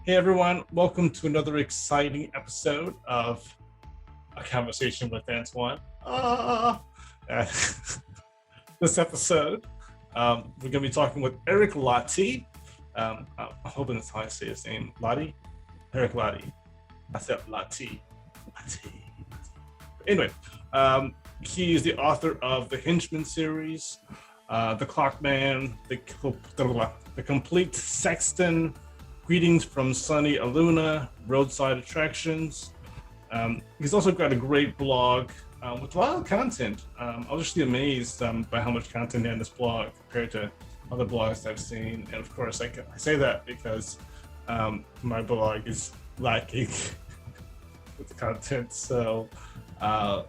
Hey everyone, welcome to another exciting episode of A Conversation with Antuan. This episode, we're going to be talking with Eric Lahti. I'm hoping that's how I say his name. Lahti? Eric Lahti. I said Lahti. Anyway, he is the author of the Henchmen Series, the Clockman, the Complete Saxton, Greetings from Sunny Aluna, Roadside Attractions. He's also got a great blog with a lot of content. I was actually amazed by how much content he had in this blog compared to other blogs I've seen. And of course, I say that because my blog is lacking with content. So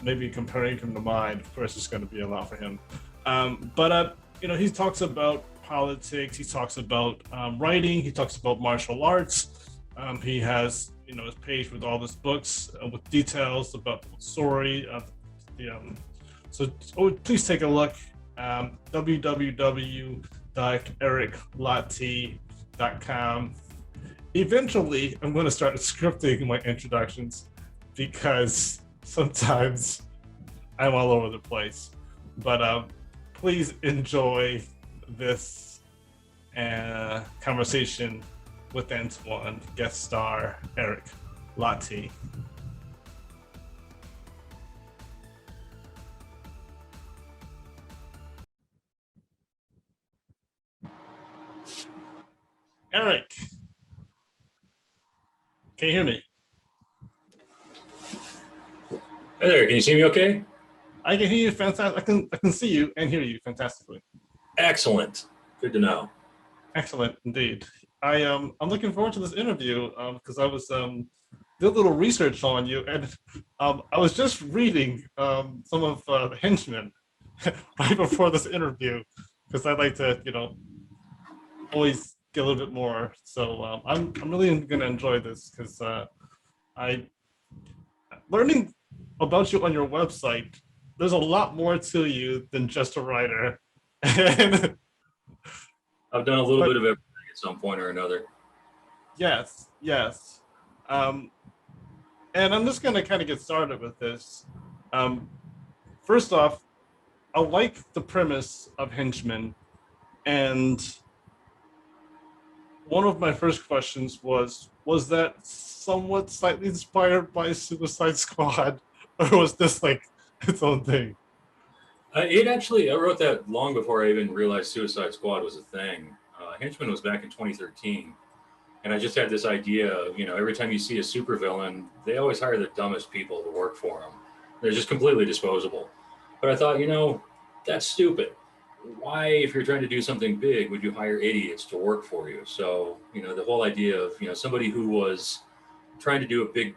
maybe comparing him to mine, of course, is going to be a lot for him. But he talks about politics, he talks about writing, he talks about martial arts. He has his page with all his books with details about the story of so please take a look. www.ericlahti.com. Eventually I'm going to start scripting my introductions because sometimes I'm all over the place, but please enjoy this conversation with Antuan, guest star Eric Lahti. Eric, can you hear me? Hey there, can you see me okay? I can hear you fantastic. I can see you and hear you fantastically. Excellent. Good to know. Excellent indeed. I'm looking forward to this interview because I was did a little research on you, and I was just reading some of the Henchmen right before this interview because I like to always get a little bit more. So I'm really going to enjoy this because I learning about you on your website. There's a lot more to you than just a writer. And I've done a little bit of everything at some point or another. Yes. And I'm just going to kind of get started with this. First off, I like the premise of Henchmen. And one of my first questions was that somewhat slightly inspired by Suicide Squad? Or was this like its own thing? I wrote that long before I even realized Suicide Squad was a thing. Henchmen was back in 2013. And I just had this idea of, every time you see a supervillain, they always hire the dumbest people to work for them. They're just completely disposable. But I thought, that's stupid. Why, if you're trying to do something big, would you hire idiots to work for you? So, the whole idea of, somebody who was trying to do a big,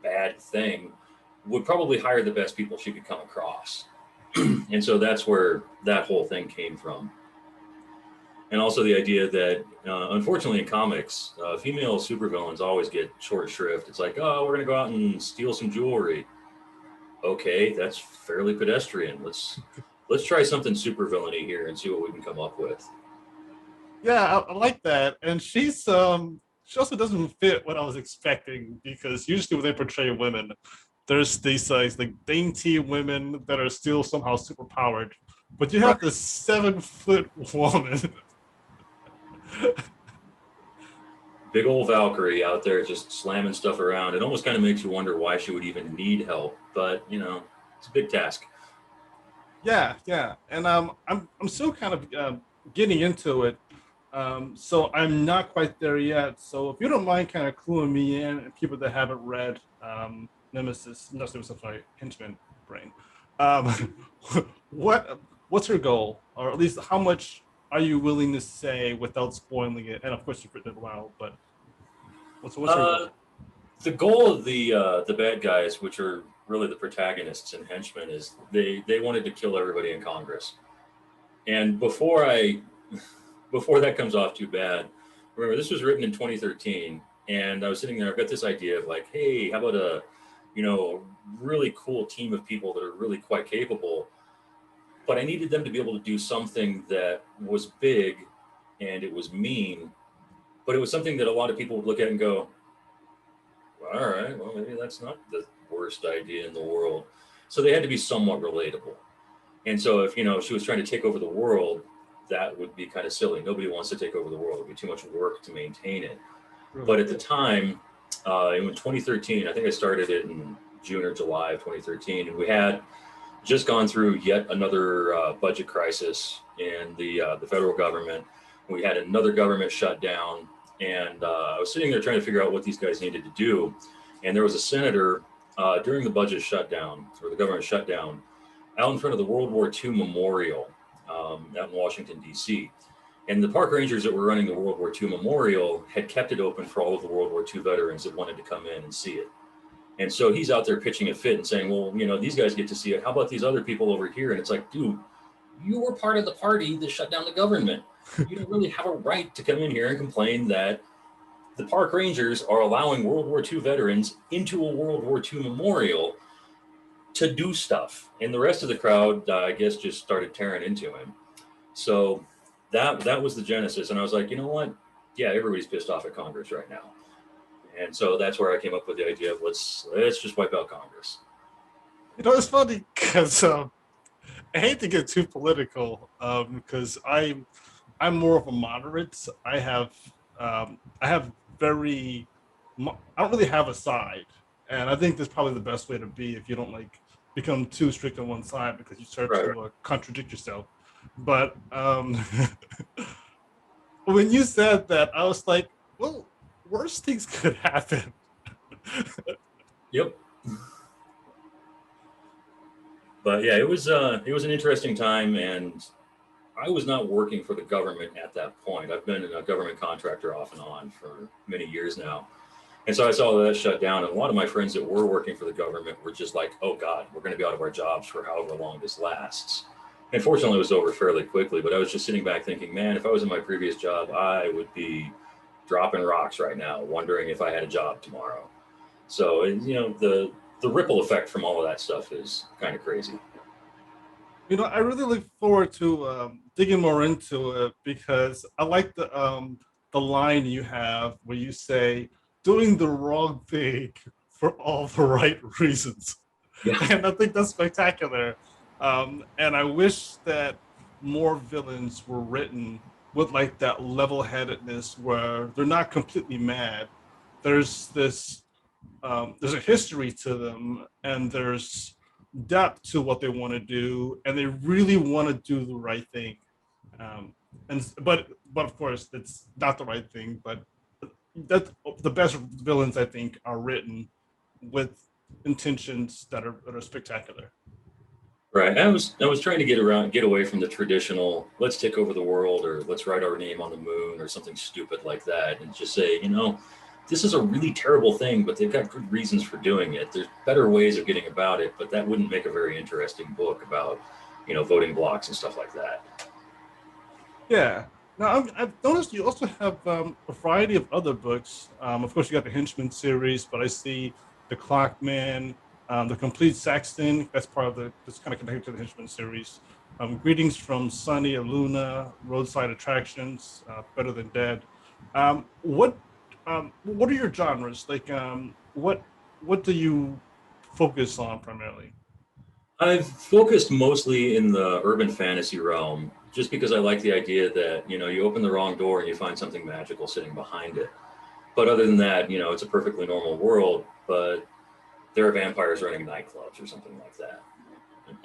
bad thing would probably hire the best people she could come across. And so that's where that whole thing came from. And also the idea that, unfortunately, in comics, female supervillains always get short shrift. It's like, oh, we're going to go out and steal some jewelry. Okay, that's fairly pedestrian. Let's try something supervillainy here and see what we can come up with. Yeah, I like that. And she also doesn't fit what I was expecting because usually when they portray women, there's these like dainty women that are still somehow super powered, but you have this 7-foot woman. Big old Valkyrie out there just slamming stuff around. It almost kind of makes you wonder why she would even need help, but it's a big task. Yeah, and I'm still kind of getting into it. So I'm not quite there yet. So if you don't mind kind of cluing me in, and people that haven't read Nemesis, sorry, Henchmen brain. What's your goal, or at least how much are you willing to say without spoiling it? And of course, you've written it well, but what's your goal? The goal of the bad guys, which are really the protagonists in Henchmen, is they wanted to kill everybody in Congress. And before that comes off too bad, remember this was written in 2013, and I was sitting there. I've got this idea of like, hey, how about a really cool team of people that are really quite capable, but I needed them to be able to do something that was big and it was mean, but it was something that a lot of people would look at and go, all right, well, maybe that's not the worst idea in the world. So they had to be somewhat relatable. And so if, she was trying to take over the world, that would be kind of silly. Nobody wants to take over the world. It would be too much work to maintain it. But at the time, in 2013, I think I started it in June or July of 2013, and we had just gone through yet another budget crisis in the federal government. We had another government shutdown, and I was sitting there trying to figure out what these guys needed to do. And there was a senator during the budget shutdown, or the government shutdown, out in front of the World War II Memorial out in Washington, D.C. And the park rangers that were running the World War II Memorial had kept it open for all of the World War II veterans that wanted to come in and see it. And so he's out there pitching a fit and saying, well, these guys get to see it. How about these other people over here? And it's like, dude, you were part of the party that shut down the government. You don't really have a right to come in here and complain that the park rangers are allowing World War II veterans into a World War II memorial to do stuff. And the rest of the crowd, I guess, just started tearing into him. So that was the genesis. And I was like, you know what? Yeah, everybody's pissed off at Congress right now. And so that's where I came up with the idea of let's just wipe out Congress. It's funny because I hate to get too political because I'm more of a moderate. I don't really have a side, and I think that's probably the best way to be if you don't become too strict on one side because you start to contradict yourself. But when you said that, I was like, well, worse things could happen. Yep. But yeah, it was an interesting time, and I was not working for the government at that point. I've been a government contractor off and on for many years now. And so I saw that shut down, and a lot of my friends that were working for the government were just like, oh God, we're going to be out of our jobs for however long this lasts. And fortunately, it was over fairly quickly, but I was just sitting back thinking, man, if I was in my previous job, I would be dropping rocks right now, wondering if I had a job tomorrow. So, the ripple effect from all of that stuff is kind of crazy. I really look forward to digging more into it because I like the line you have where you say, doing the wrong thing for all the right reasons. Yeah. And I think that's spectacular. And I wish that more villains were written with that level-headedness where they're not completely mad. There's there's a history to them, and there's depth to what they want to do, and they really want to do the right thing. But of course, it's not the right thing. But that the best villains, I think, are written with intentions that are spectacular. Right. I was trying to get away from the traditional, let's take over the world or let's write our name on the moon or something stupid like that, and just say, this is a really terrible thing, but they've got good reasons for doing it. There's better ways of getting about it, but that wouldn't make a very interesting book about, voting blocks and stuff like that. Yeah. Now, I've noticed you also have a variety of other books. Of course, you got the Henchmen series, but I see the Clockman, the Complete Saxton. That's that's kind of connected to the Henchmen series. Greetings from Sunny Aluna, Roadside Attractions, Better Than Dead. What are your genres? What do you focus on primarily? I've focused mostly in the urban fantasy realm, just because I like the idea that, you open the wrong door and you find something magical sitting behind it. But other than that, it's a perfectly normal world, but there are vampires running nightclubs or something like that.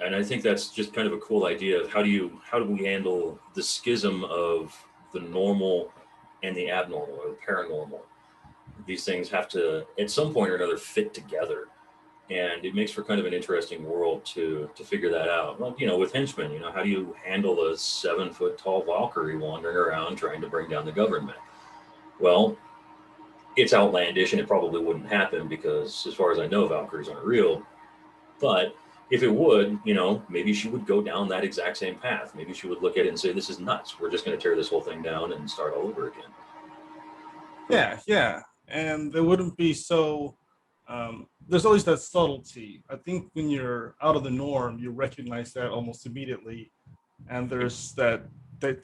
And I think that's just kind of a cool idea of how do we handle the schism of the normal and the abnormal or the paranormal. These things have to, at some point or another, fit together. And it makes for kind of an interesting world to figure that out. Well, with Henchmen, how do you handle a 7-foot-tall Valkyrie wandering around trying to bring down the government? Well, it's outlandish and it probably wouldn't happen because, as far as I know, Valkyries aren't real. But if it would, maybe she would go down that exact same path. Maybe she would look at it and say, this is nuts. We're just going to tear this whole thing down and start all over again. Yeah. And there wouldn't be so... there's always that subtlety. I think when you're out of the norm, you recognize that almost immediately. And there's that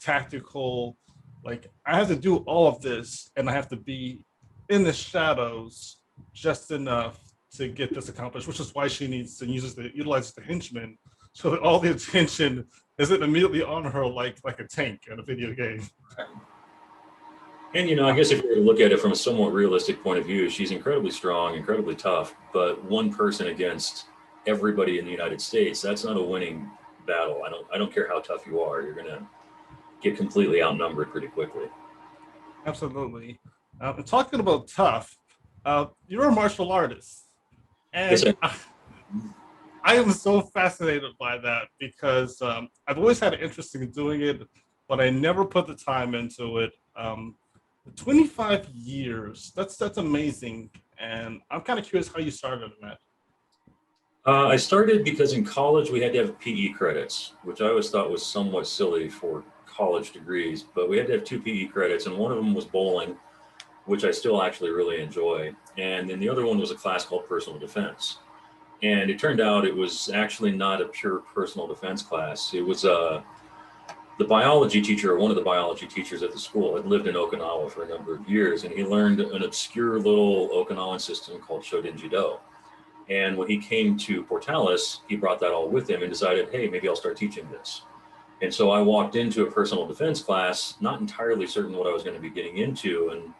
tactical like I have to do all of this, and I have to be in the shadows just enough to get this accomplished, which is why she needs to utilize the henchmen so that all the attention isn't immediately on her like a tank in a video game. And I guess if you were to look at it from a somewhat realistic point of view, she's incredibly strong, incredibly tough, but one person against everybody in the United States, that's not a winning battle. I don't care how tough you are, you're gonna get completely outnumbered pretty quickly. Absolutely. And talking about tough, you're a martial artist, Yes, and I am so fascinated by that because I've always had an interest in doing it, but I never put the time into it. 25 years, that's amazing. And I'm kind of curious how you started in that. I started because in college we had to have PE credits, which I always thought was somewhat silly for college degrees, but we had to have two PE credits, and one of them was bowling, which I still actually really enjoy. And then the other one was a class called personal defense. And it turned out it was actually not a pure personal defense class. It was the biology teacher, or one of the biology teachers at the school, had lived in Okinawa for a number of years, and he learned an obscure little Okinawan system called Shoden-Judo. And when he came to Portales, he brought that all with him and decided, hey, maybe I'll start teaching this. And so I walked into a personal defense class, not entirely certain what I was going to be getting into, and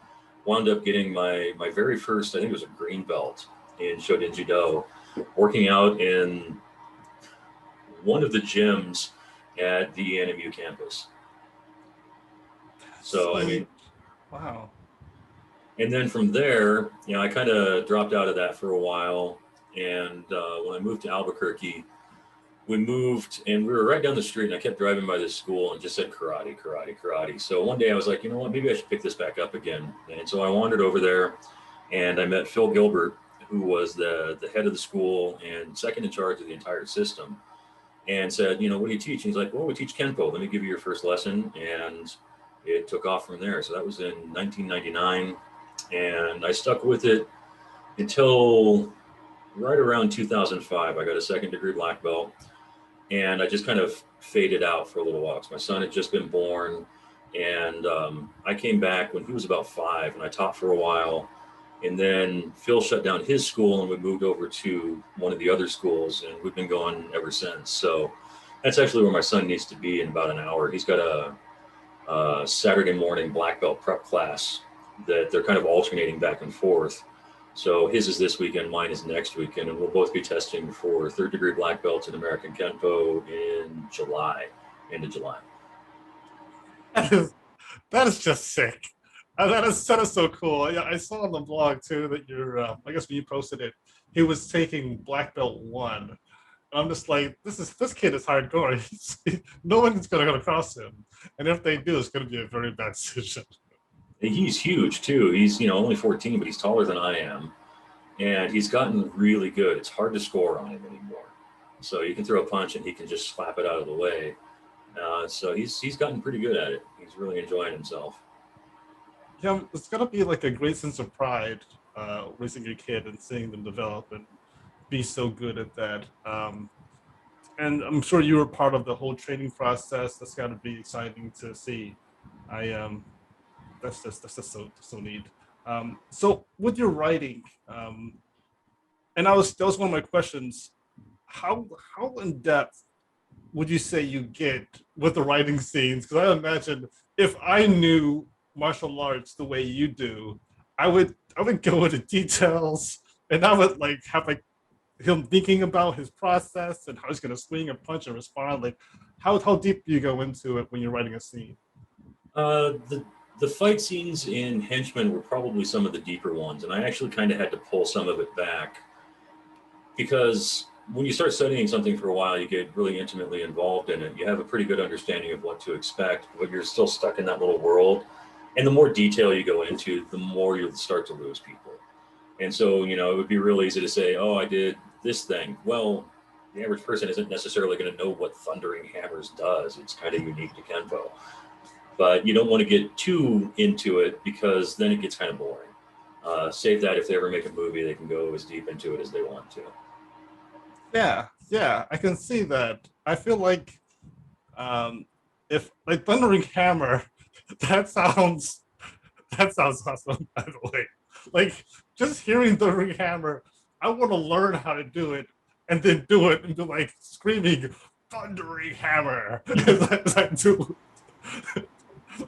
wound up getting my very first, I think it was a green belt in Shoden-Judo, working out in one of the gyms at the ENMU campus. So, I mean, wow. and then from there, I kind of dropped out of that for a while. And when I moved to Albuquerque, we moved and we were right down the street, and I kept driving by this school and just said karate, karate, karate. So one day I was like, you know what, maybe I should pick this back up again. And so I wandered over there and I met Phil Gilbert, who was the head of the school and second in charge of the entire system, and said, what do you teach? And he's like, well, we teach Kenpo. Let me give you your first lesson. And it took off from there. So that was in 1999. And I stuck with it until right around 2005. I got a second degree black belt, and I just kind of faded out for a little while because my son had just been born. And I came back when he was about 5, and I taught for a while. And then Phil shut down his school, and we moved over to one of the other schools, and we've been going ever since. So that's actually where my son needs to be in about an hour. He's got a Saturday morning black belt prep class that they're kind of alternating back and forth. So his is this weekend, mine is next weekend, and we'll both be testing for third degree black belts in American Kenpo in July, end of July. That is just sick. That is so cool. Yeah, I saw on the blog too that I guess when you posted it, he was taking black belt 1. And I'm just like, this kid is hardcore. No one's gonna come across him, and if they do, it's gonna be a very bad decision. He's huge too. He's only 14, but he's taller than I am, and he's gotten really good. It's hard to score on him anymore. So you can throw a punch and he can just slap it out of the way. So he's gotten pretty good at it. He's really enjoying himself. Yeah, it's gotta be like a great sense of pride raising your kid and seeing them develop and be so good at that. And I'm sure you were part of the whole training process. That's got to be exciting to see. That's just so neat. So with your writing, and that was one of my questions. How in depth would you say you get with the writing scenes? Because I imagine if I knew martial arts the way you do, I would go into details, and I would have him thinking about his process and how he's going to swing and punch and respond. Like how deep do you go into it when you're writing a scene? The fight scenes in Henchmen were probably some of the deeper ones, and I actually kind of had to pull some of it back because when you start studying something for a while, you get really intimately involved in it. You have a pretty good understanding of what to expect, but you're still stuck in that little world. And the more detail you go into, the more you'll start to lose people. And so, it would be real easy to say, oh, I did this thing. Well, the average person isn't necessarily going to know what Thundering Hammers does. It's kind of unique to Kenpo. But you don't want to get too into it because then it gets kind of boring. Save that if they ever make a movie, they can go as deep into it as they want to. Yeah, I can see that. I feel like if Thundering Hammer That sounds that sounds awesome, by the way. Like just hearing the ring hammer, I want to learn how to do it and then do it and be like screaming thundering hammer as I do. Like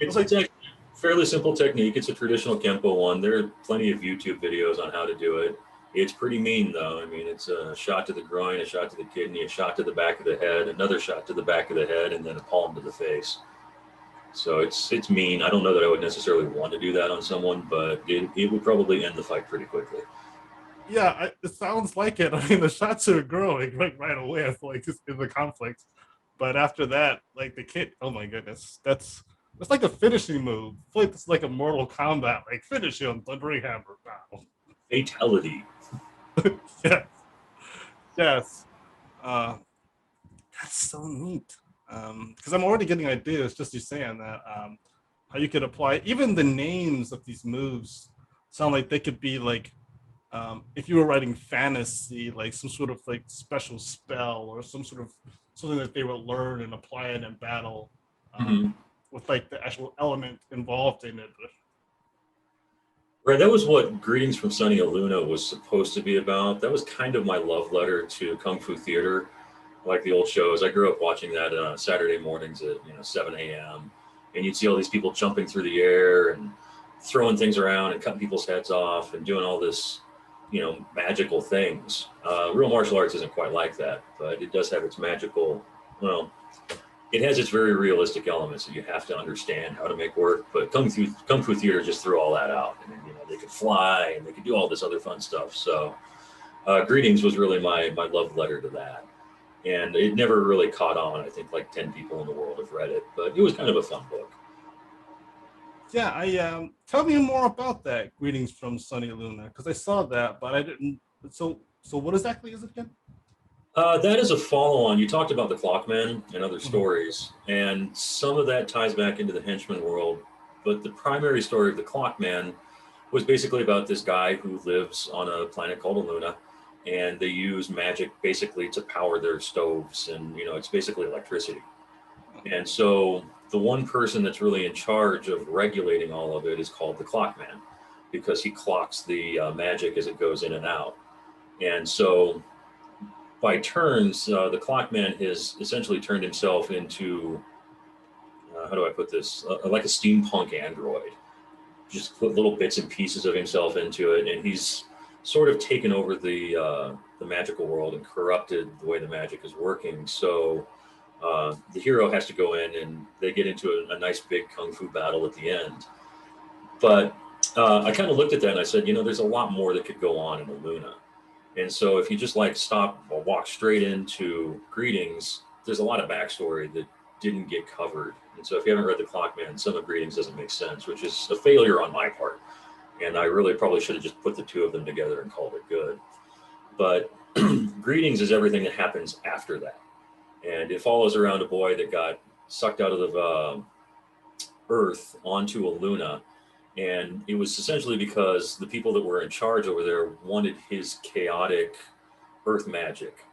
It's actually a fairly simple technique. It's a traditional Kempo one. There are plenty of YouTube videos on how to do it. It's pretty mean, though. I mean, it's a shot to the groin, a shot to the kidney, a shot to the back of the head, another shot to the back of the head, and then a palm to the face. So it's mean. I don't know that I would necessarily want to do that on someone, but it would probably end the fight pretty quickly. yeah, it sounds like it. I mean, the shots are growing like right away. I feel like just in the conflict, but after that, like the kid, oh my goodness, that's like a finishing move. I feel like it's like a Mortal Kombat, like finish him, thundering hammer. Wow. Fatality. Yes, yes. Uh, that's so neat. Because I'm already getting ideas just you saying that. How you could apply even the names of these moves sound like they could be like if you were writing fantasy, like some sort of like special spell or some sort of something that they would learn and apply it in battle Mhm. with like the actual element involved in it. Right, that was what Greetings from Sunny Aluna was supposed to be about. That was kind of my love letter to Kung Fu theater, like the old shows. I grew up watching that Saturday mornings at 7 a.m. And you'd see all these people jumping through the air and throwing things around and cutting people's heads off and doing all this, magical things. Real martial arts isn't quite like that, but it does have its magical. Well, it has its very realistic elements that you have to understand how to make work. But Kung Fu theater just threw all that out, and they could fly and they could do all this other fun stuff. So Greetings was really my love letter to that, and it never really caught on. I think like 10 people in the world have read it, but it was kind of a fun book. Yeah, I tell me more about that. Greetings from Sunny Luna, because I saw that, but I didn't. So what exactly is it again? That is a follow-on. You talked about the Clockman and other Mhm. stories, and some of that ties back into the henchman world. But the primary story of the Clockman was basically about this guy who lives on a planet called Aluna, and they use magic basically to power their stoves, and it's basically electricity. And so the one person that's really in charge of regulating all of it is called the Clockman, because he clocks the magic as it goes in and out. And so by turns, the Clockman has essentially turned himself into how do I put this? Like a steampunk android. Just put little bits and pieces of himself into it, and he's sort of taken over the magical world and corrupted the way the magic is working. So the hero has to go in, and they get into a nice big kung fu battle at the end. But I kind of looked at that and I said, there's a lot more that could go on in Luna. And so if you just like stop or walk straight into Greetings, there's a lot of backstory that didn't get covered. And so if you haven't read The Clockman, some of Greetings doesn't make sense, which is a failure on my part. And I really probably should have just put the two of them together and called it good. But Greetings is everything that happens after that. And it follows around a boy that got sucked out of the Earth onto a Luna. And it was essentially because the people that were in charge over there wanted his chaotic Earth magic.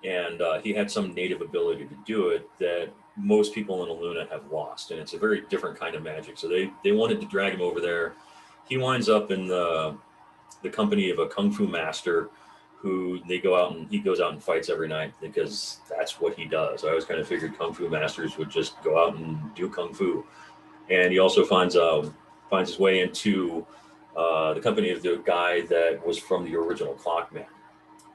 And he had some native ability to do it that most people in Aluna have lost. And it's a very different kind of magic. So they wanted to drag him over there. He winds up in the company of a kung fu master who he goes out and fights every night because that's what he does. I always kind of figured kung fu masters would just go out and do kung fu. And he also finds his way into the company of the guy that was from the original Clockman.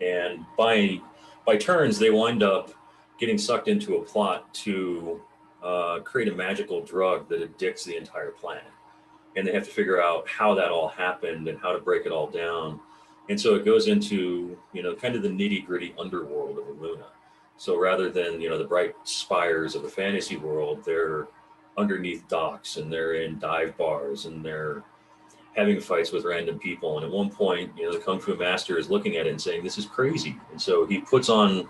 And by turns, they wind up getting sucked into a plot to create a magical drug that addicts the entire planet. And they have to figure out how that all happened and how to break it all down. And so it goes into, kind of the nitty gritty underworld of Luna. So rather than, the bright spires of the fantasy world, they're underneath docks and they're in dive bars and they're having fights with random people. And at one point, the Kung Fu master is looking at it and saying, this is crazy. And so he puts on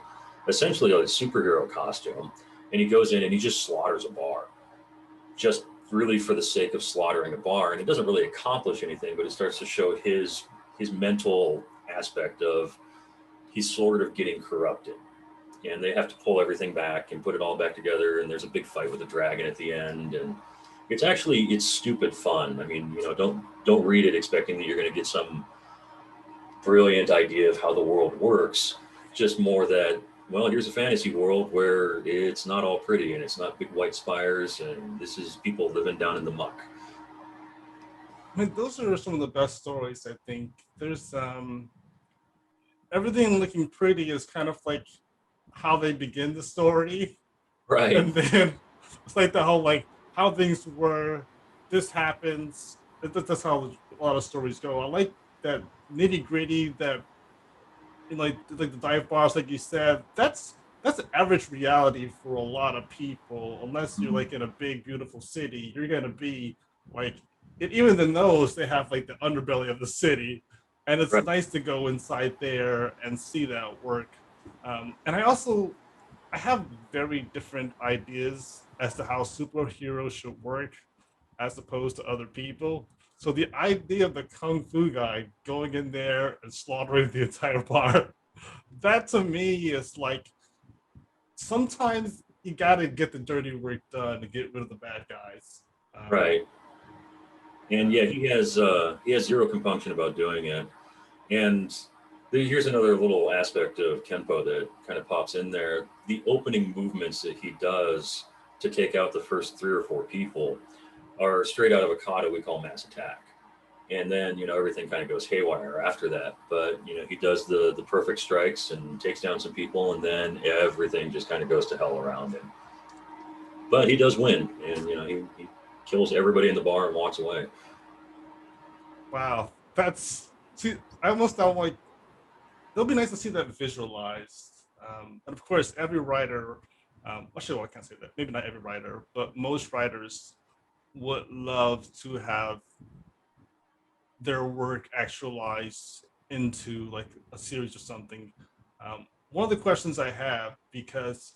essentially like a superhero costume and he goes in and he just slaughters a bar. Just really for the sake of slaughtering a bar. And it doesn't really accomplish anything, but it starts to show his mental aspect of he's sort of getting corrupted. And they have to pull everything back and put it all back together. And there's a big fight with a dragon at the end. And It's stupid fun. I mean, don't read it expecting that you're going to get some brilliant idea of how the world works. Just more that, well, here's a fantasy world where it's not all pretty and it's not big white spires and this is people living down in the muck. I mean, those are some of the best stories. I think there's everything looking pretty is kind of like how they begin the story, Right. and then it's like the whole like how things were. This happens. That's how a lot of stories go. I like that nitty gritty. That in like the dive bars, like you said, that's an average reality for a lot of people. Unless you're like in a big beautiful city, you're gonna be like even in those they have like the underbelly of the city, and it's Right. nice to go inside there and see that work. And I have very different ideas as to how superheroes should work as opposed to other people. So the idea of the kung fu guy going in there and slaughtering the entire bar, that to me is like sometimes you gotta get the dirty work done to get rid of the bad guys. Right. And yeah, he has zero compunction about doing it. And here's another little aspect of Kenpo that kind of pops in there. The opening movements that he does to take out the first three or four people are straight out of a kata we call mass attack. And then, everything kind of goes haywire after that. But, he does the perfect strikes and takes down some people, and then everything just kind of goes to hell around him. But he does win, and, he kills everybody in the bar and walks away. Wow, that's see. I almost don't like. It'll be nice to see that visualized. And of course, every writer. Actually, well, I can't say that. Maybe not every writer, but most writers would love to have their work actualized into like a series or something. One of the questions I have, because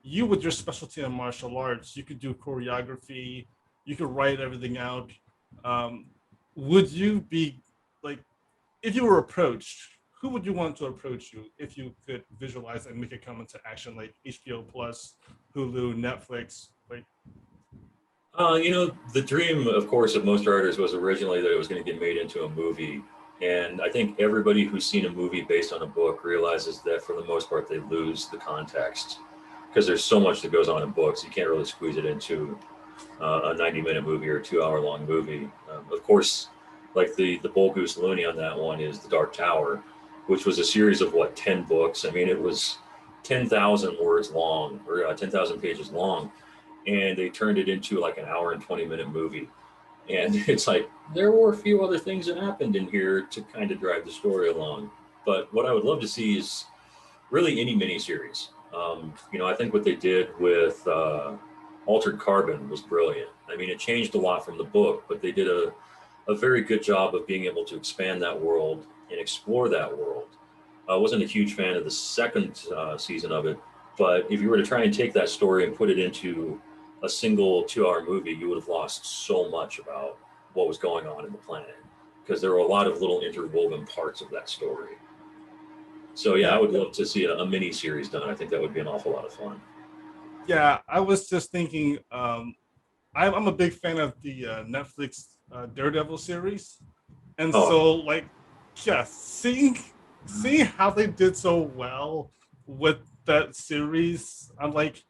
you with your specialty in martial arts, you could do choreography, you could write everything out. Um, would you be like, if you were approached, who would you want to approach you if you could visualize and make it come into action, like HBO Plus, Hulu, Netflix? Like, The dream, of course, of most writers was originally that it was going to get made into a movie. And I think everybody who's seen a movie based on a book realizes that for the most part, they lose the context because there's so much that goes on in books. You can't really squeeze it into a 90-minute movie or a 2-hour long movie. Of course, like the Bull Goose Looney on that one is The Dark Tower, which was a series of 10 books. I mean, it was 10,000 words long or 10,000 pages long, and they turned it into like an hour and 20-minute movie. And it's like there were a few other things that happened in here to kind of drive the story along. But what I would love to see is really any miniseries. I think what they did with Altered Carbon was brilliant. I mean, it changed a lot from the book, but they did a very good job of being able to expand that world and explore that world. I wasn't a huge fan of the second season of it, but if you were to try and take that story and put it into a single 2-hour movie, you would have lost so much about what was going on in the planet because there were a lot of little interwoven parts of that story. So yeah, I yeah, would love to see a mini series done. I think that would be an awful lot of fun. yeah. I was just thinking. I'm a big fan of the Netflix Daredevil series, and Oh, so like, yeah, seeing how they did so well with that series, I'm like,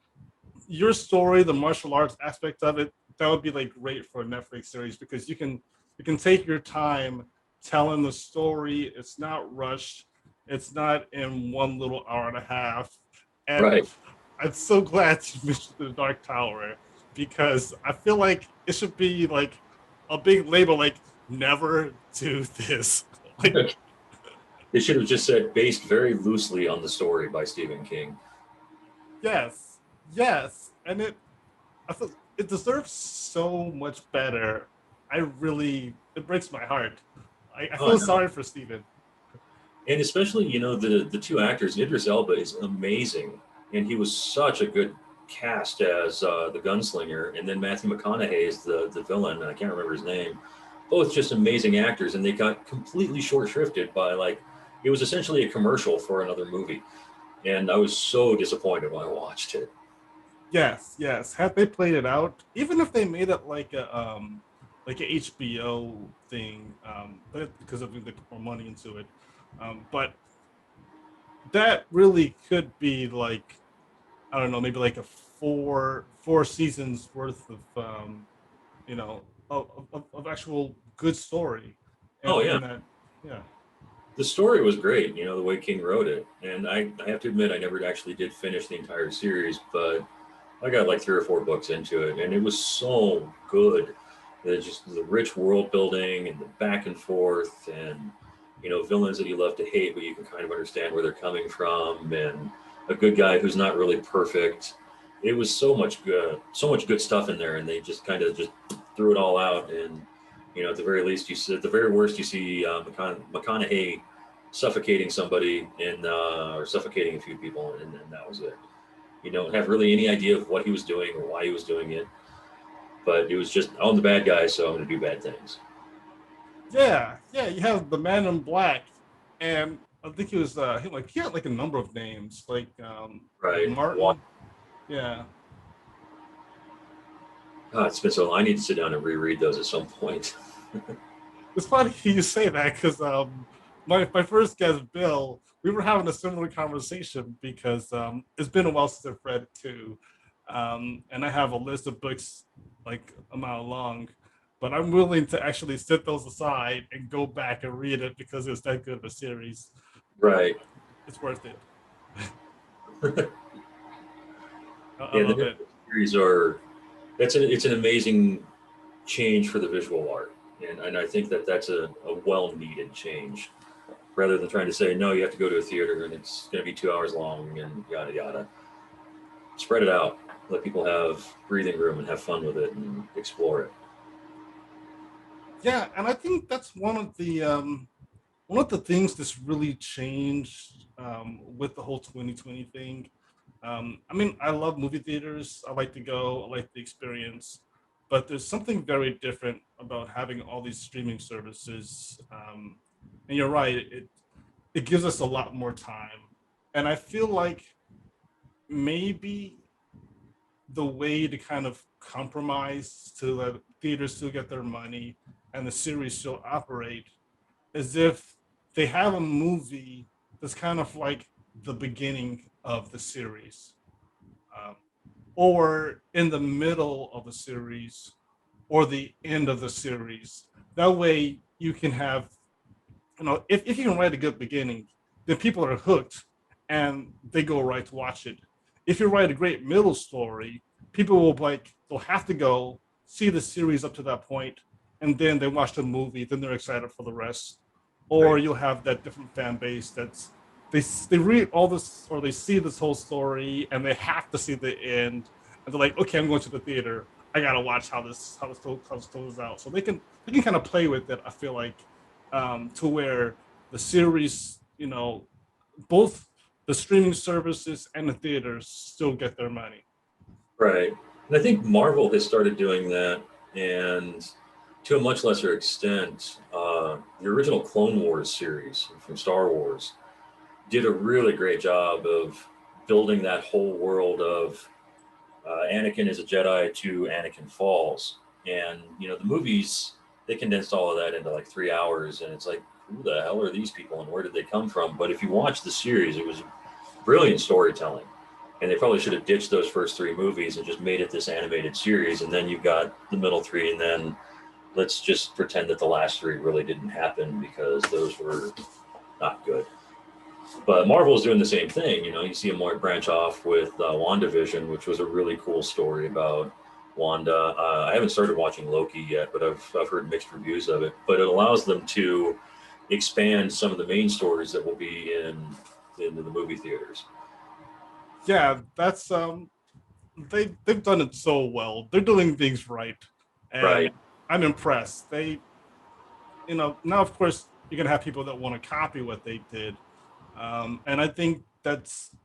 your story, the martial arts aspect of it, that would be like great for a Netflix series because you can take your time telling the story. It's not rushed. It's not in one little hour and a half. And right. I'm so glad you mentioned the Dark Tower because I feel like it should be like a big label, like never do this. Like, They should have just said based very loosely on the story by Stephen King. yes, yes, and I feel it deserves so much better. It breaks my heart. I Oh feel no. sorry for Steven. And especially, the two actors, Idris Elba is amazing. And he was such a good cast as the gunslinger. And then Matthew McConaughey is the villain. And I can't remember his name. Both just amazing actors. And they got completely short shrifted by it was essentially a commercial for another movie. And I was so disappointed when I watched it. yes. Had they played it out, even if they made it like a HBO thing, but because of they put more money into it, but that really could be like, I don't know, maybe like a four seasons worth of you know of actual good story, Oh yeah, and that yeah. the story was great. The way King wrote it, and I have to admit I never actually did finish the entire series, but I got like 3 or 4 books into it, and it was so good. Just the rich world building and the back and forth, and villains that you love to hate, but you can kind of understand where they're coming from, and a good guy who's not really perfect. It was so much good stuff in there, and they just kind of just threw it all out. And at the very least, at the very worst, you see McConaughey suffocating somebody or suffocating a few people, and that was it. You don't have really any idea of what he was doing or why he was doing it, but it was just, I'm the bad guy, so I'm going to do bad things. Yeah. You have the Man in Black, and I think he was he had like a number of names, like Right. Martin. Yeah, God, it's been so long. I need to sit down and reread those at some point. it's funny you say that because my first guest Bill, we were having a similar conversation because it's been a while since I've read it too, and I have a list of books like a mile long. But I'm willing to actually set those aside and go back and read it because it's that good of a series. Right. It's worth it. I Yeah, the love new it. series are, it's an amazing change for the visual art. And I think that's a well needed change rather than trying to say, no, you have to go to a theater and it's going to be 2 hours long and yada, yada. Spread it out. Let people have breathing room and have fun with it and explore it. Yeah, and I think that's one of the things that's really changed with the whole 2020 thing. I mean, I love movie theaters. I like to go. I like the experience, but there's something very different about having all these streaming services. And you're right; it gives us a lot more time. And I feel like maybe the way to kind of compromise to let theaters still get their money and the series still operate as if they have a movie that's kind of like the beginning of the series, um, or in the middle of the series, or the end of the series. That way, you can have, if you can write a good beginning, then people are hooked and they go right to watch it. If you write a great middle story, people will they'll have to go see the series up to that point, and then they watch the movie, then they're excited for the rest. Or Right. you'll have that different fan base that's they read all this or they see this whole story and they have to see the end, and they're like, okay, I'm going to the theater. I gotta watch how this goes out. So they can kind of play with it. I feel like to where the series, both the streaming services and the theaters still get their money. Right. And I think Marvel has started doing that, and to a much lesser extent, the original Clone Wars series from Star Wars did a really great job of building that whole world of Anakin is a Jedi to Anakin falls. And, the movies, they condensed all of that into like 3 hours. And it's like, who the hell are these people and where did they come from? But if you watch the series, it was brilliant storytelling. And they probably should have ditched those first 3 movies and just made it this animated series. And then you've got the middle 3. And then let's just pretend that the last 3 really didn't happen because those were not good. But Marvel is doing the same thing. You see them more branch off with WandaVision, which was a really cool story about Wanda. I haven't started watching Loki yet, but I've heard mixed reviews of it. But it allows them to expand some of the main stories that will be in the movie theaters. Yeah, that's they've done it so well. They're doing things right, Right. and I'm impressed. Now of course you're gonna have people that want to copy what they did, and I think that's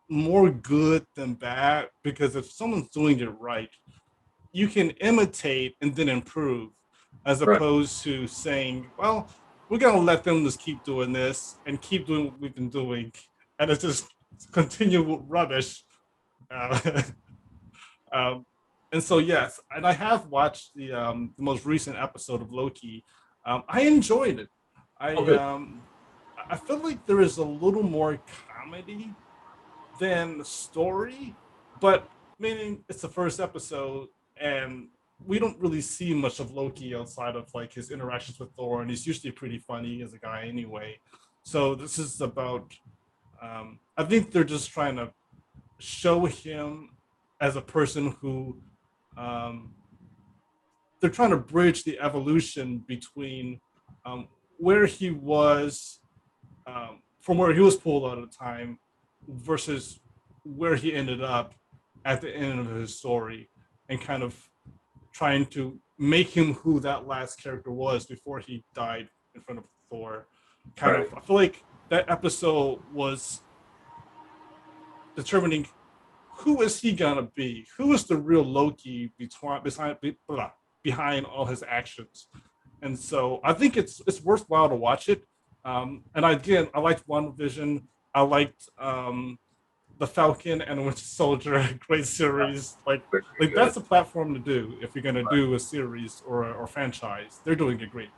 more good than bad because if someone's doing it right, you can imitate and then improve, as Right. opposed to saying, "Well, we're gonna let them just keep doing this and keep doing what we've been doing," and it's just continual rubbish. Uh, Um, and so yes, and I have watched the most recent episode of Loki. I enjoyed it. Oh, I good. um, I feel like there is a little more comedy than story, but meaning it's the first episode, and we don't really see much of Loki outside of like his interactions with Thor, and he's usually pretty funny as a guy anyway. So this is about. I think they're just trying to show him as a person who um, they're trying to bridge the evolution between where he was from where he was pulled out of time versus where he ended up at the end of his story, and kind of trying to make him who that last character was before he died in front of Thor. Kind Right. of, I feel like that episode was determining who is he gonna be? Who is the real Loki behind all his actions? And so I think it's worthwhile to watch it. And again, I liked WandaVision. I liked the Falcon and the Winter Soldier. Great series. Very, very Like good. that's the platform to do if you're gonna do a series or franchise. They're doing it great.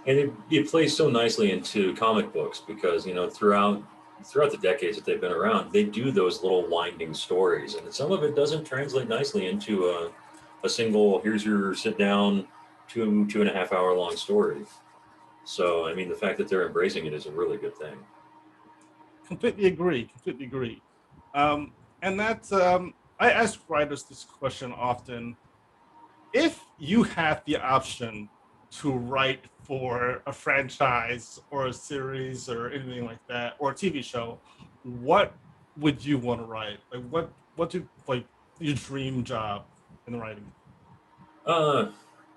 And it plays so nicely into comic books because throughout the decades that they've been around, they do those little winding stories, and some of it doesn't translate nicely into a single. Here's your sit down 2.5 hour long story. So I mean, the fact that they're embracing it is a really good thing. Completely agree. Completely agree. And that's I ask writers this question often. If you had the option to write for a franchise or a series or anything like that, or a TV show, what would you want to write? Like what do like your dream job in writing? Uh,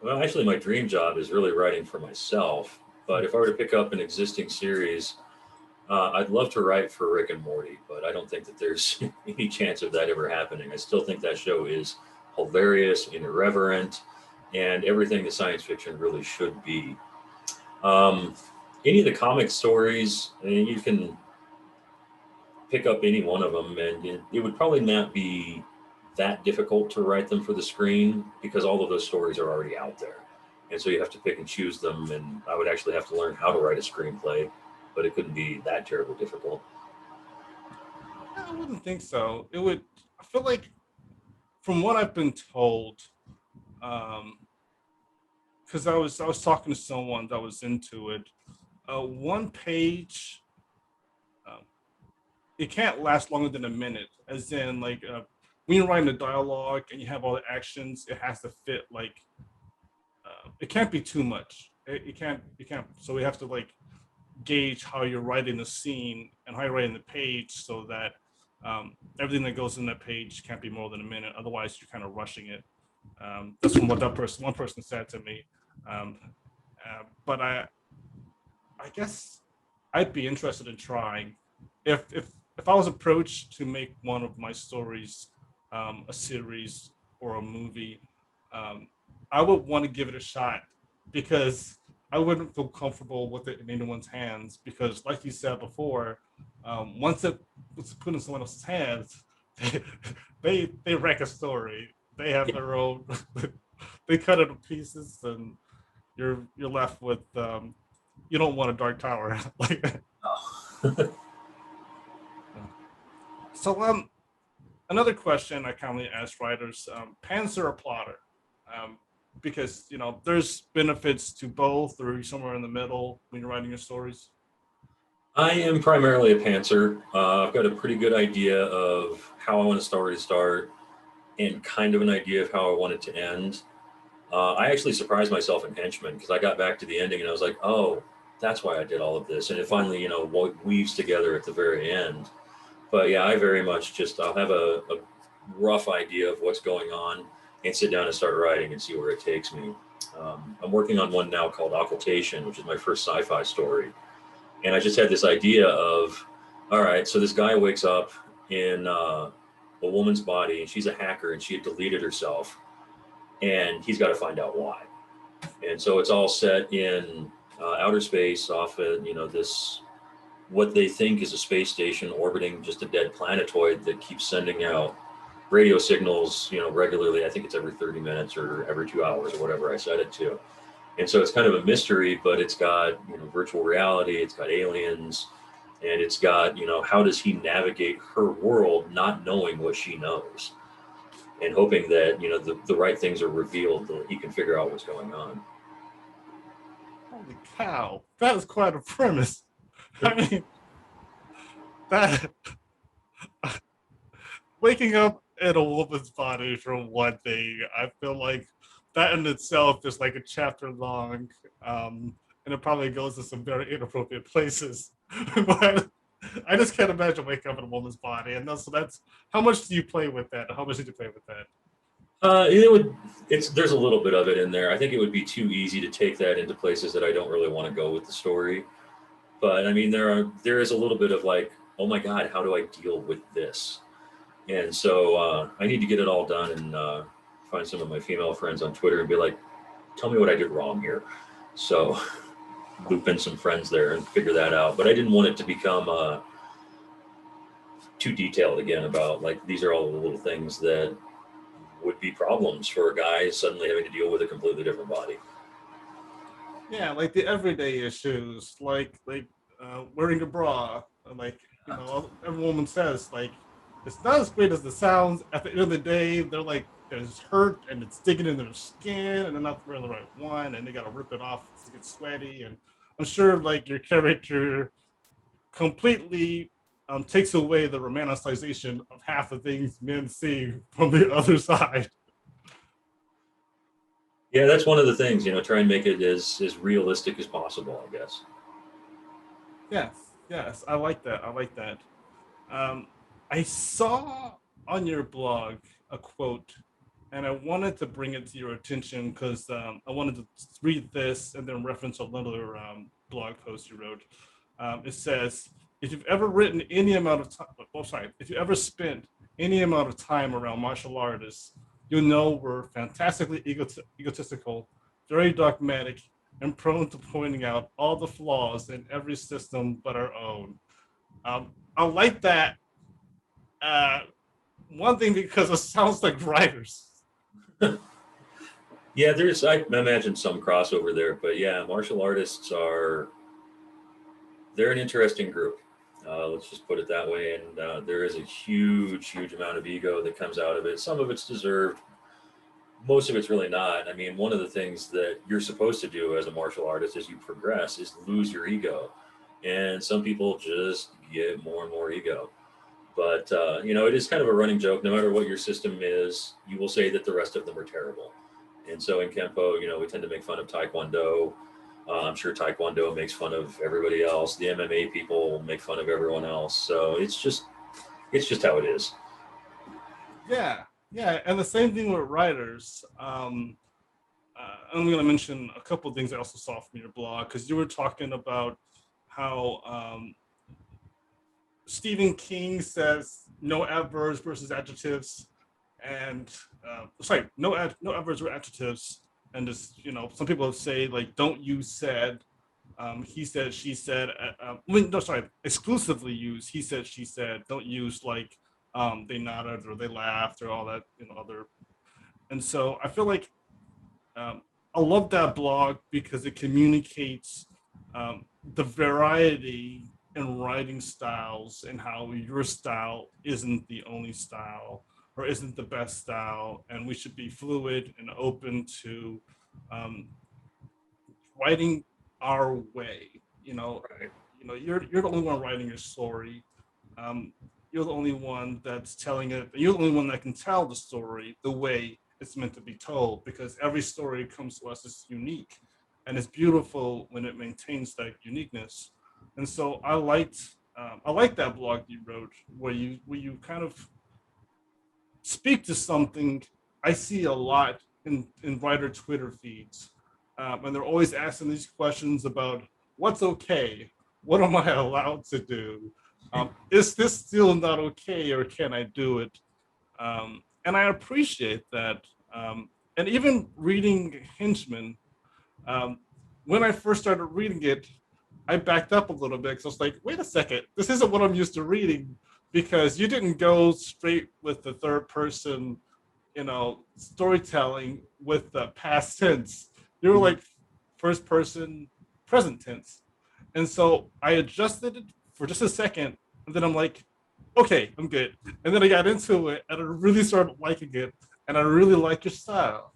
well, actually, my dream job is really writing for myself. But if I were to pick up an existing series, I'd love to write for Rick and Morty, but I don't think that there's any chance of that ever happening. I still think that show is hilarious and irreverent and everything that science fiction really should be. Um, any of the comic stories, I mean, you can pick up any one of them, and it would probably not be that difficult to write them for the screen because all of those stories are already out there. And so you have to pick and choose them. And I would actually have to learn how to write a screenplay, but it couldn't be that terribly difficult. I wouldn't think so. It would. I feel like from what I've been told, um, because I was talking to someone that was into it. One page, um, it can't last longer than a minute. As in, like when you're writing the dialogue and you have all the actions, it has to fit. Like it can't be too much. It can't. It can't. So we have to like gauge how you're writing the scene and how you're writing the page so that everything that goes in that page can't be more than a minute. Otherwise, you're kind of rushing it. That's from what one person said to me. Um, but I guess I'd be interested in trying. If I was approached to make one of my stories a series or a movie, um, I would want to give it a shot because I wouldn't feel comfortable with it in anyone's hands. Because, like you said before, once it was put in someone else's hands, they they wreck a story. They have Yeah. their own. They cut it to pieces, and you're left with you don't want a dark tower like that. Oh. So another question I commonly ask writers: pantser or plotter? Um, because there's benefits to both, or somewhere in the middle when you're writing your stories. I am primarily a pantser. I've got a pretty good idea of how I want a story to start and kind of an idea of how I want it to end. I actually surprised myself in Henchmen because I got back to the ending and I was like, oh, that's why I did all of this. And it finally, weaves together at the very end. But yeah, I very much I'll have a rough idea of what's going on and sit down and start writing and see where it takes me. I'm working on one now called Occultation, which is my first sci-fi story. And I just had this idea of, all right, so this guy wakes up in a woman's body and she's a hacker and she had deleted herself and he's got to find out why. And so it's all set in outer space off of, this, what they think is a space station orbiting just a dead planetoid that keeps sending out radio signals, regularly. I think it's every 30 minutes or every 2 hours or whatever I set it to. And so it's kind of a mystery, but it's got, virtual reality, it's got aliens, and it's got, how does he navigate her world not knowing what she knows and hoping that, the right things are revealed that he can figure out what's going on. Holy cow, that is quite a premise. I mean, that waking up in a woman's body for one thing, I feel like that in itself is like a chapter long, and it probably goes to some very inappropriate places. But I just can't imagine waking up in a woman's body, and so that's how much do you play with that? How much did you play with that? There's a little bit of it in there. I think it would be too easy to take that into places that I don't really want to go with the story. But I mean, there is a little bit of like, oh my God, how do I deal with this? And so I need to get it all done and find some of my female friends on Twitter and be like, tell me what I did wrong here. So loop in some friends there and figure that out. But I didn't want it to become too detailed again about like, these are all the little things that would be problems for a guy suddenly having to deal with a completely different body. Yeah, like the everyday issues, like wearing a bra, like every woman says, like it's not as great as it sounds. At the end of the day, they're like there's hurt and it's digging in their skin, and they're not wearing the right one, and they gotta rip it off to get sweaty. And I'm sure like your character completely takes away the romanticization of half the things men see from the other side. Yeah, that's one of the things, try and make it as realistic as possible, I guess. Yes, I like that. I saw on your blog a quote, and I wanted to bring it to your attention because I wanted to read this and then reference another blog post you wrote. It says, if you've ever written any amount of time, if you ever spent any amount of time around martial artists, you'll know we're fantastically egotistical, very dogmatic, and prone to pointing out all the flaws in every system but our own. I like that. One thing because it sounds like writers. Yeah, I imagine some crossover there, but yeah, martial artists they're an interesting group. Let's just put it that way. And there is a huge amount of ego that comes out of it. Some of it's deserved. Most of it's really not. I mean, one of the things that you're supposed to do as a martial artist as you progress is lose your ego. And some people just get more and more ego. But, it is kind of a running joke. No matter what your system is, you will say that the rest of them are terrible. And so in Kempo, we tend to make fun of Taekwondo. I'm sure Taekwondo makes fun of everybody else. The MMA people make fun of everyone else. So it's just how it is. Yeah, and the same thing with writers. I'm going to mention a couple of things I also saw from your blog because you were talking about how Stephen King says no adverbs versus adjectives, and no adverbs or adjectives. And just some people say like don't use said, he said, she said. Exclusively use he said, she said. Don't use like they nodded or they laughed or all that other. And so I feel like I love that blog because it communicates the variety in writing styles and how your style isn't the only style or isn't the best style, and we should be fluid and open to writing our way. Right. You're the only one writing your story. You're the only one that's telling it. You're the only one that can tell the story the way it's meant to be told, because every story comes to us as unique, and it's beautiful when it maintains that uniqueness. And so I like that blog you wrote where you kind of speak to something I see a lot in writer Twitter feeds, and they're always asking these questions about what's okay, what am I allowed to do, is this still not okay, or can I do it? And I appreciate that. And even reading Henchmen, when I first started reading it, I backed up a little bit because I was like, wait a second, this isn't what I'm used to reading, because you didn't go straight with the third person, storytelling with the past tense. You were like first person present tense. And so I adjusted it for just a second, and then I'm like, okay, I'm good. And then I got into it, and I really started liking it, and I really like your style.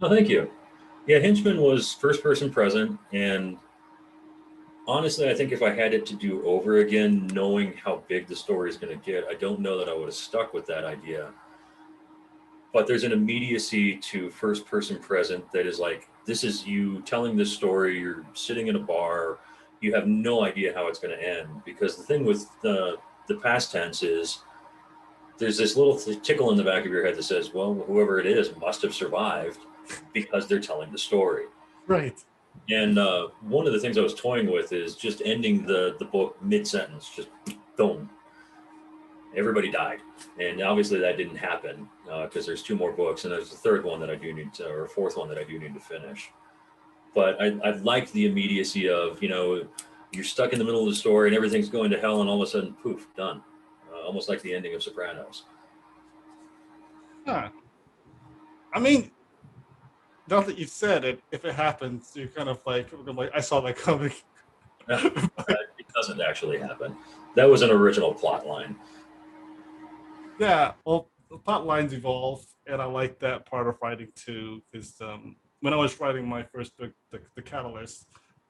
Oh, thank you. Yeah, Henchmen was first person present, and honestly, I think if I had it to do over again, knowing how big the story is going to get, I don't know that I would have stuck with that idea. But there's an immediacy to first person present that is like, this is you telling this story, you're sitting in a bar, you have no idea how it's going to end. Because the thing with the past tense is there's this little tickle in the back of your head that says, well, whoever it is must have survived because they're telling the story. Right. And one of the things I was toying with is just ending the book mid-sentence, just boom. Everybody died. And obviously that didn't happen because there's two more books, and there's a third one that I do need to, or a fourth one that I do need to finish. But I liked the immediacy of, you're stuck in the middle of the story and everything's going to hell, and all of a sudden, poof, done. Almost like the ending of Sopranos. Huh. I mean, now that you've said it, if it happens, you're kind of like, I saw that coming. It doesn't actually happen. That was an original plot line. Yeah, well, the plot lines evolve, and I like that part of writing too. Because when I was writing my first book, the Catalyst,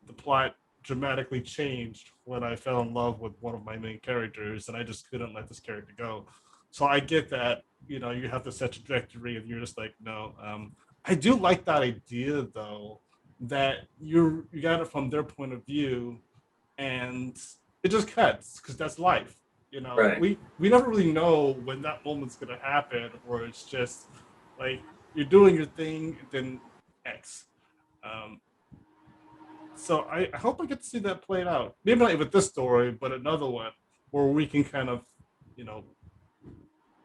the plot dramatically changed when I fell in love with one of my main characters, and I just couldn't let this character go. So I get that, you have to set trajectory, and you're just like, no. I do like that idea though, that you got it from their point of view, and it just cuts because that's life. Right. We never really know when that moment's gonna happen, or it's just like you're doing your thing, then X. So I hope I get to see that played out. Maybe not with this story, but another one where we can kind of,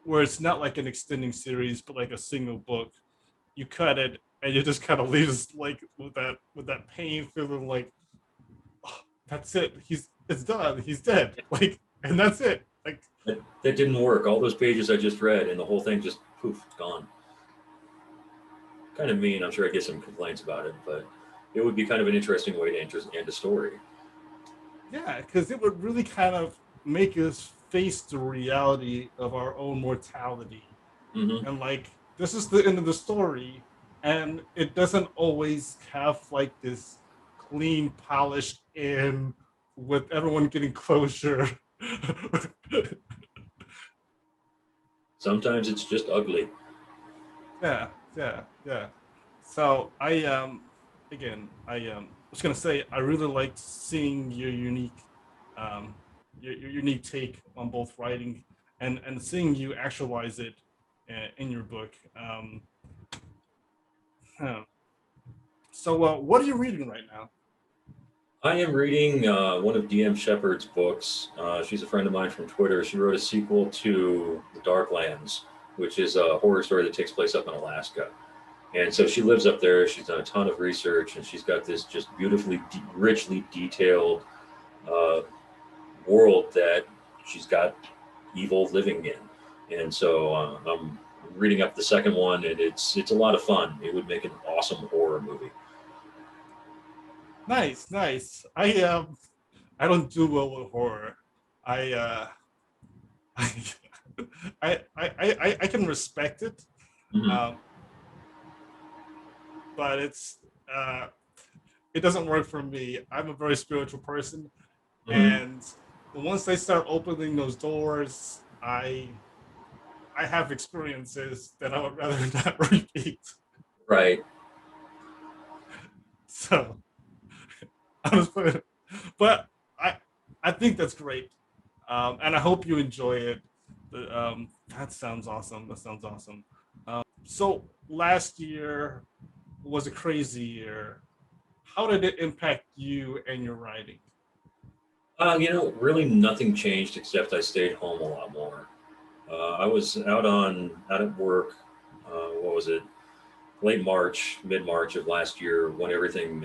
where it's not like an extending series, but like a single book. You cut it, and you just kind of leave us like with that pain feeling, like, oh, that's it. It's done. He's dead. Like, and that's it. Like that didn't work. All those pages I just read, and the whole thing just poof, gone. Kind of mean. I'm sure I get some complaints about it, but it would be kind of an interesting way to end a story. Yeah, because it would really kind of make us face the reality of our own mortality, and like, this is the end of the story, and it doesn't always have like this clean, polished end with everyone getting closure. Sometimes it's just ugly. Yeah. So I was gonna say I really liked seeing your unique take on both writing and seeing you actualize it in your book. So what are you reading right now? I am reading one of DM Shepard's books. She's a friend of mine from Twitter. She wrote a sequel to The Darklands, which is a horror story that takes place up in Alaska. And so she lives up there. She's done a ton of research, and she's got this just beautifully, richly detailed world that she's got evil living in. And so I'm reading up the second one, and it's a lot of fun. It would make an awesome horror movie. Nice. I don't do well with horror. I I can respect it, but it doesn't work for me. I'm a very spiritual person, and once they start opening those doors, I have experiences that I would rather not repeat. Right. So, but I think that's great, and I hope you enjoy it. That sounds awesome. So last year was a crazy year. How did it impact you and your writing? Really nothing changed except I stayed home a lot more. I was out at work. What was it? Late March, mid-March of last year, when everything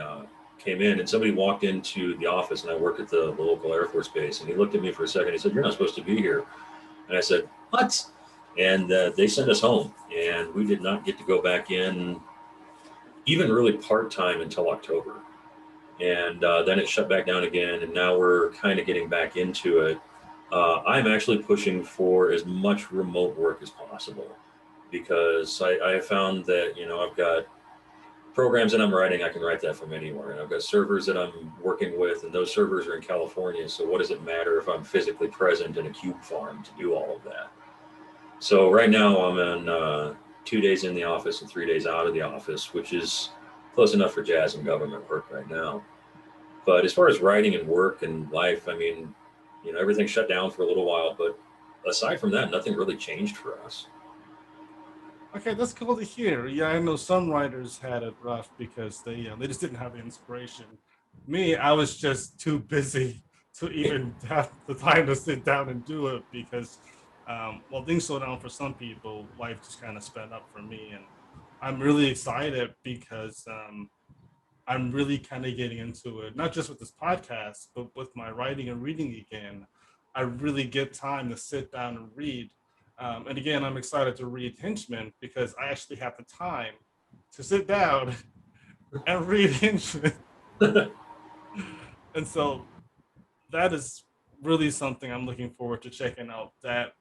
came in, and somebody walked into the office, and I work at the local Air Force base, and he looked at me for a second. He said, "You're not supposed to be here." And I said, what? And they sent us home, and we did not get to go back in even really part-time until October. And then it shut back down again, and now we're kind of getting back into it. I'm actually pushing for as much remote work as possible, because I have found that, I've got programs that I'm writing, I can write that from anywhere. And I've got servers that I'm working with, and those servers are in California. So what does it matter if I'm physically present in a cube farm to do all of that? So right now I'm in 2 days in the office and 3 days out of the office, which is close enough for jazz and government work right now. But as far as writing and work and life, I mean, everything shut down for a little while, but aside from that, nothing really changed for us. Okay, that's cool to hear. Yeah, I know some writers had it rough because they just didn't have the inspiration. Me, I was just too busy to even have the time to sit down and do it because, well, things slow down for some people. Life just kind of sped up for me, and I'm really excited because I'm really kind of getting into it, not just with this podcast, but with my writing and reading again. I really get time to sit down and read. And again, I'm excited to read Henchmen because I actually have the time to sit down and read Henchmen. And so that is really something I'm looking forward to checking out, that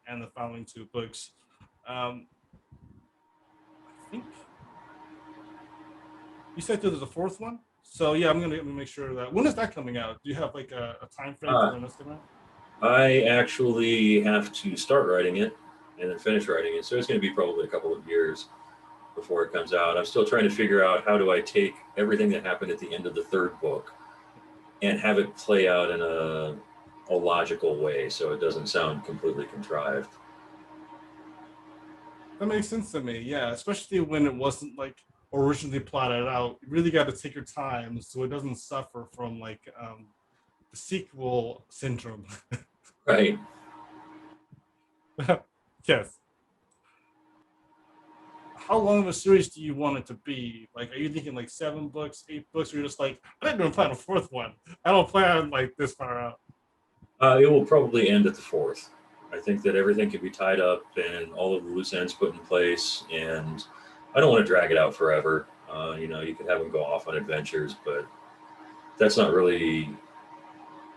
and the following two books. I think you said there's a fourth one. So yeah, I'm gonna make sure that, when is that coming out? Do you have like a time frame for when that's coming out? I actually have to start writing it and then finish writing it. So it's going to be probably a couple of years before it comes out. I'm still trying to figure out how do I take everything that happened at the end of the third book and have it play out in a logical way so it doesn't sound completely contrived. That makes sense to me. Yeah, especially when it wasn't like originally plotted out. You really got to take your time so it doesn't suffer from like the sequel syndrome. Right. Yes. How long of a series do you want it to be? Like, are you thinking like 7 books, 8 books, or you're just like, I didn't even plan a fourth one. I don't plan like this far out. It will probably end at the fourth. I think that everything can be tied up and all of the loose ends put in place, and I don't want to drag it out forever. You could have them go off on adventures, but that's not really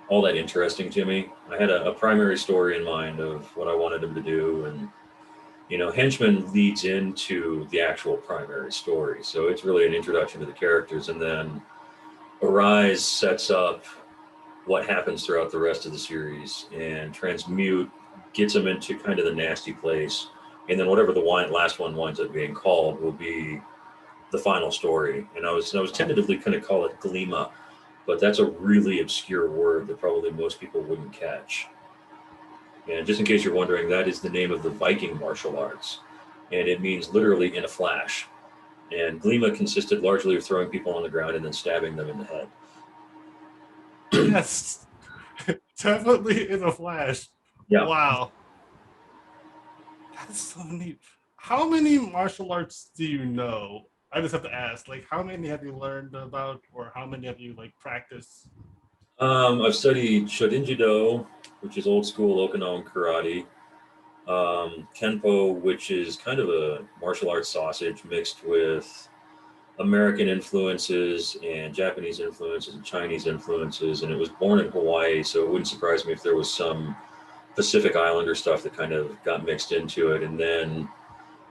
all that interesting to me. I had a primary story in mind of what I wanted them to do, and Henchmen leads into the actual primary story, so it's really an introduction to the characters, and then Arise sets up what happens throughout the rest of the series, and Transmute gets them into kind of the nasty place, and then whatever the last one winds up being called will be the final story. And I was tentatively going to call it Gleema, but that's a really obscure word that probably most people wouldn't catch. And just in case you're wondering, that is the name of the Viking martial arts, and it means literally in a flash. And Gleema consisted largely of throwing people on the ground and then stabbing them in the head. Yes, definitely in a flash. Yeah. Wow. That's so neat. How many martial arts do you know? I just have to ask, like, how many have you learned about, or how many have you like practiced? I've studied Shorin-Judo, which is old school Okinawan karate. Kenpo, which is kind of a martial arts sausage mixed with American influences and Japanese influences and Chinese influences. And it was born in Hawaii, so it wouldn't surprise me if there was some Pacific Islander stuff that kind of got mixed into it. And then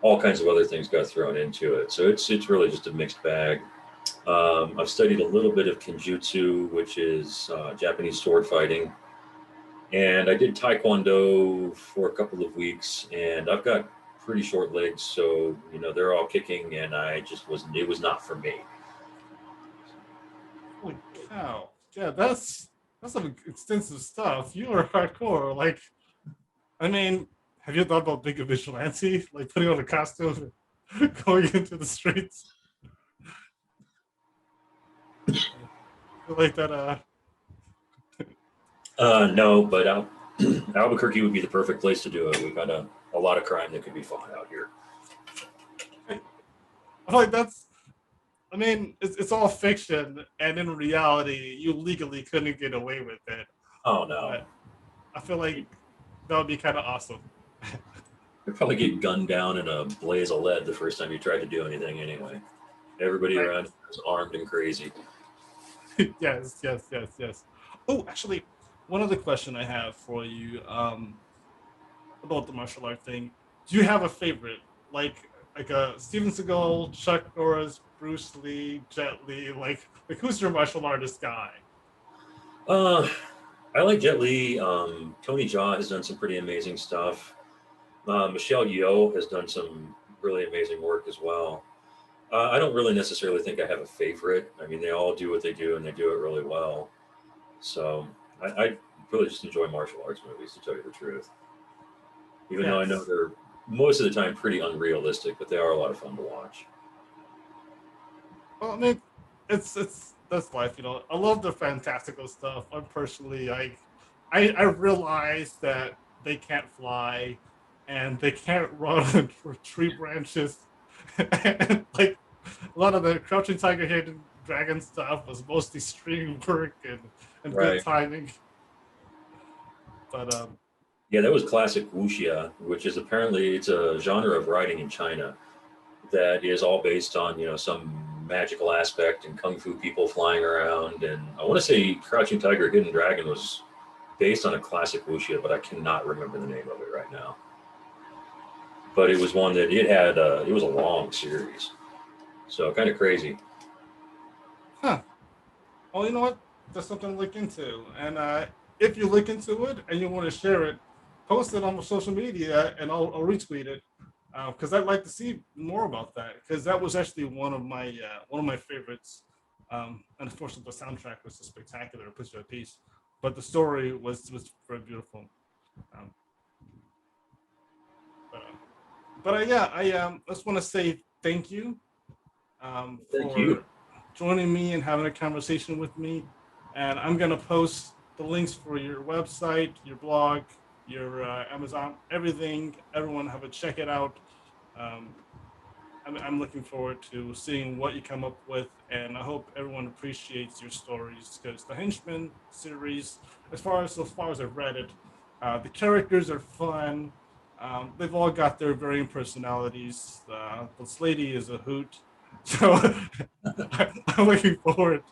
all kinds of other things got thrown into it. So it's really just a mixed bag. I've studied a little bit of Kenjutsu, which is Japanese sword fighting. And I did Taekwondo for a couple of weeks, and I've got pretty short legs, so they're all kicking, and it was not for me. Holy cow! Yeah, that's some extensive stuff. You are hardcore. Like, I mean, have you thought about being a vigilante, like putting on a costume, and going into the streets? I feel like that. No, but Albuquerque would be the perfect place to do it. We've got a lot of crime that could be fought out here. I'm like, that's. I mean, it's all fiction, and in reality, you legally couldn't get away with it. Oh no! But I feel like That would be kind of awesome. You'd probably get gunned down in a blaze of lead the first time you tried to do anything anyway. Everybody Right. around was armed and crazy. Yes, yes, yes, yes. Oh, actually, one other question I have for you about the martial art thing. Do you have a favorite, like a Steven Seagal, Chuck Norris, Bruce Lee, Jet Li? Like who's your martial artist guy? Uh, I like Jet Li. Tony Jaa has done some pretty amazing stuff. Michelle Yeoh has done some really amazing work as well. I don't really necessarily think I have a favorite. I mean, they all do what they do and they do it really well. So I really just enjoy martial arts movies, to tell you the truth. Even though I know Yes. they're most of the time pretty unrealistic, but they are a lot of fun to watch. Well, I mean, it's that's life, you know. I love the fantastical stuff. I'm personally, I realize that they can't fly, and they can't run for tree branches, and like a lot of the Crouching Tiger, Hidden Dragon stuff was mostly stream work and good Right. timing. But Yeah, that was classic wuxia, which is apparently it's a genre of writing in China that is all based on some magical aspect and kung fu people flying around. And I want to say Crouching Tiger, Hidden Dragon was based on a classic wuxia, but I cannot remember the name of it right now. But it was one that it was a long series, so kind of crazy. huh. Well, you know what? That's something to look into. And if you look into it and you want to share it, post it on social media, and I'll retweet it because I'd like to see more about that. Because that was actually one of my favorites. And of course, the soundtrack was just spectacular, puts you at peace. But the story was very beautiful. Um, but yeah, I just want to say thank you Thank you. for joining me and having a conversation with me. And I'm going to post the links for your website, your blog, your Amazon, everything. Everyone have a check it out. Um, I'm looking forward to seeing what you come up with, and I hope everyone appreciates your stories because the Henchmen series, so far as I've read it, the characters are fun. They've all got their varying personalities. This lady is a hoot, so I'm looking forward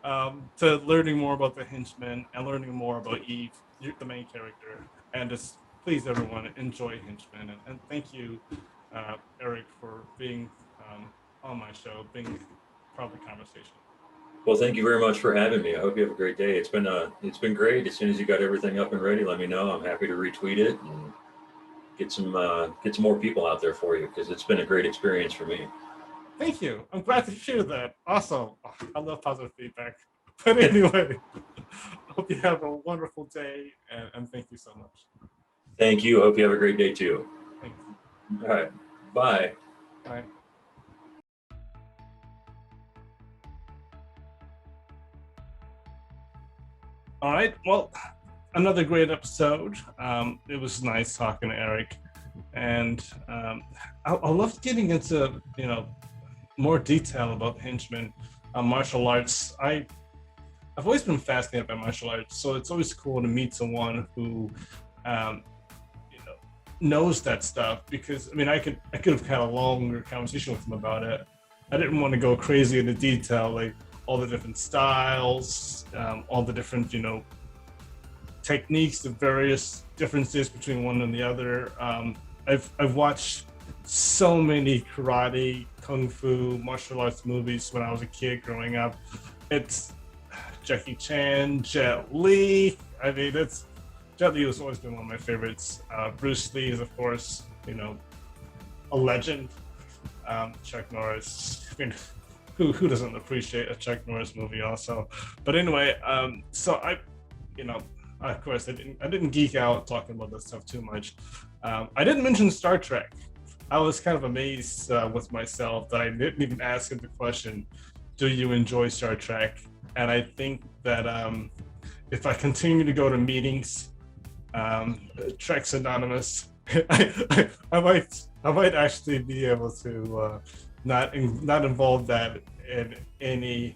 to learning more about the Henchmen and learning more about Eve, the main character, and just please everyone enjoy Henchmen and thank you Eric, for being on my show, being part of the conversation. Well, thank you very much for having me. I hope you have a great day. It's been great. As soon as you got everything up and ready, let me know. I'm happy to retweet it and get some more people out there for you because it's been a great experience for me. Thank you. I'm glad to hear that. Awesome. I love positive feedback. But anyway, hope you have a wonderful day and thank you so much. Thank you. Hope you have a great day too. Thanks. All right. Bye. Bye. All right. Well, another great episode. It was nice talking to Eric, and I love getting into more detail about henchmen, martial arts. I've always been fascinated by martial arts, so it's always cool to meet someone who um, knows that stuff. Because I mean, I could have had a longer conversation with him about it. I didn't want to go crazy into detail, like all the different styles, all the different techniques, the various differences between one and the other. I've watched so many karate, kung fu, martial arts movies when I was a kid growing up. It's Jackie Chan, Jet Li. I mean, Jet Li has always been one of my favorites. Bruce Lee is, of course, a legend. Chuck Norris. I mean, who doesn't appreciate a Chuck Norris movie also? But anyway, so of course, I didn't geek out talking about this stuff too much. I didn't mention Star Trek. I was kind of amazed with myself that I didn't even ask him the question, do you enjoy Star Trek? And I think that if I continue to go to meetings, Trek's Anonymous, I might actually be able to not involve that in any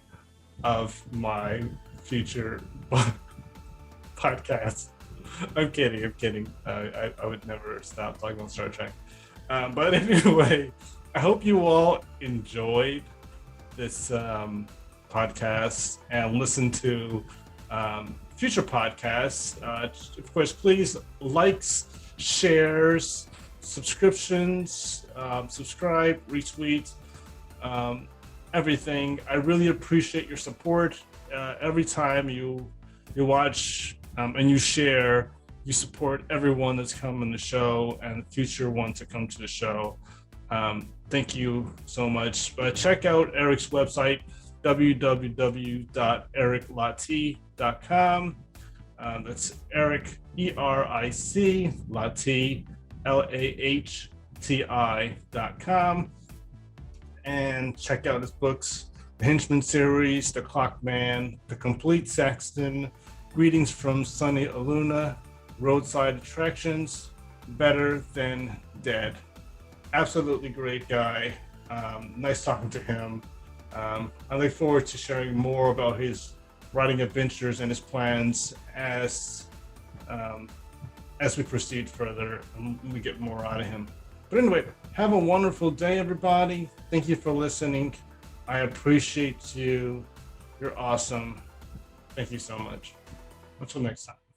of my future podcasts. I'm kidding. I'm kidding. I would never stop talking about Star Trek. But anyway, I hope you all enjoyed this podcast and listen to future podcasts. Of course, please likes, shares, subscriptions, subscribe, retweet, everything. I really appreciate your support. Every time you watch and you share, you support everyone that's come in the show and future ones that come to the show. Thank you so much. Check out Eric's website, www.ericlahti.com. That's Eric, E-R-I-C, Lahti, Lahti.com. And check out his books, The Henchmen Series, The Clockman, The Complete Saxton, Greetings from Sunny Aluna, Roadside Attractions, Better Than Dead. Absolutely great guy. Nice talking to him. I look forward to sharing more about his writing adventures and his plans as we proceed further and we get more out of him. But anyway, have a wonderful day, everybody. Thank you for listening. I appreciate you. You're awesome. Thank you so much. Until next time.